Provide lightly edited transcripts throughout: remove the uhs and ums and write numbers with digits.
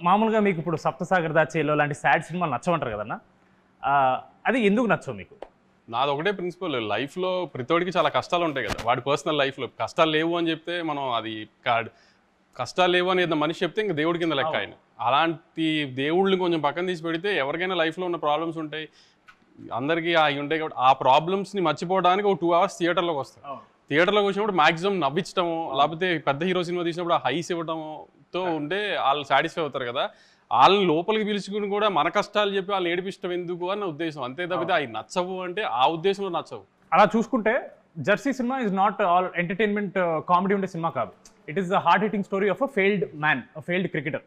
మామూలుగా మీకు ఇప్పుడు సప్తసాగర్ దాచేలో లాంటి సాడ్ సినిమాలు నచ్చమంటారు కదన్నా, అది ఎందుకు నచ్చవు మీకు? నాది ఒకటే ప్రిన్సిపల్, లైఫ్లో ప్రతివాడికి చాలా కష్టాలు ఉంటాయి కదా. వాడి పర్సనల్ లైఫ్లో కష్టాలు లేవు అని చెప్తే మనం అది కష్టాలు లేవు అని ఏదైనా మనిషి చెప్తే ఇంకా దేవుడి కింద లెక్క ఆయన. అలాంటి దేవుళ్ళని కొంచెం పక్కన తీసి పెడితే ఎవరికైనా లైఫ్లో ఉన్న ప్రాబ్లమ్స్ ఉంటాయి, అందరికీ అవి ఉంటాయి కాబట్టి ఆ ప్రాబ్లమ్స్ని మర్చిపోవడానికి ఒక 2 hours థియేటర్లోకి వస్తాయి. థియేటర్లోకి వచ్చినప్పుడు మాక్సిమం నవ్వించడము, లేకపోతే పెద్ద హీరో సినిమా తీసినప్పుడు ఆ హైస్ ఇవ్వడంతో ఉంటే వాళ్ళు సాటిస్ఫై అవుతారు కదా. వాళ్ళని లోపలికి పిలుచుకుని కూడా మన కష్టాలు చెప్పి వాళ్ళు ఏడిపించడం ఎందుకు అన్న ఉద్దేశం, అంతే తప్పితే అవి నచ్చవు అంటే ఆ ఉద్దేశంలో నచ్చవు. అలా చూసుకుంటే జెర్సీ సినిమా is not all entertainment comedy ఉండే సినిమా కాదు. It is the heart hitting story of a failed man, a failed cricketer.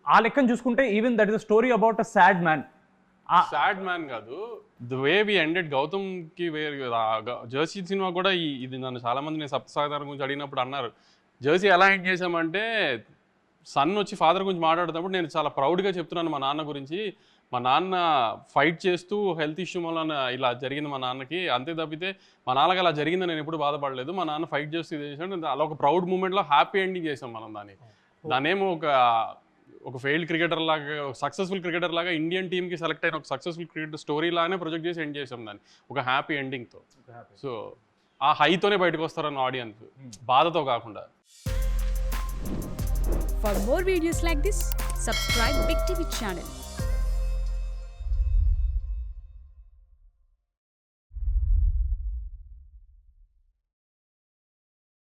ఆ లెక్కను చూసుకుంటే even that is a story about a sad man. Sad man కాదు, ద వే వి ఎండెడ్ గౌతమ్కి Jersey సినిమా కూడా ఇది నన్ను చాలా మంది నేను సప్తసాగర్ గురించి అడిగినప్పుడు అన్నారు, జెర్సీ ఎలా ఎండ్ చేసామంటే సన్ వచ్చి ఫాదర్ గురించి మాట్లాడుతున్నప్పుడు నేను చాలా ప్రౌడ్గా చెప్తున్నాను మా నాన్న గురించి. మా నాన్న ఫైట్ చేస్తూ హెల్త్ ఇష్యూ వల్ల ఇలా జరిగింది మా నాన్నకి, అంతే తప్పితే మా నాన్నకి అలా జరిగిందని నేను ఎప్పుడు బాధపడలేదు. మా నాన్న ఫైట్ చేస్తూ ఇది చేసాడు, అలా ఒక ప్రౌడ్ మూమెంట్లో హ్యాపీ ఎండింగ్ చేసాం మనం దానేమో ఒక ఫెయిల్డ్ క్రికెటర్ లాగా, సక్సెస్ఫుల్ క్రికెటర్ లాగా ఇండియన్ టీమ్కి సెలెక్ట్ అయిన ఒక సక్సెస్ఫుల్ క్రికెటర్ స్టోరీ లాగానే ప్రొజెక్ట్ చేసి ఎండ్ చేసాం దాన్ని ఒక హ్యాపీ ఎండింగ్తో. సో ఆ హైతోనే బయటకు వస్తారన్న ఆడియన్స్, బాధతో కాకుండా. For more videos like this, subscribe Big TV channel.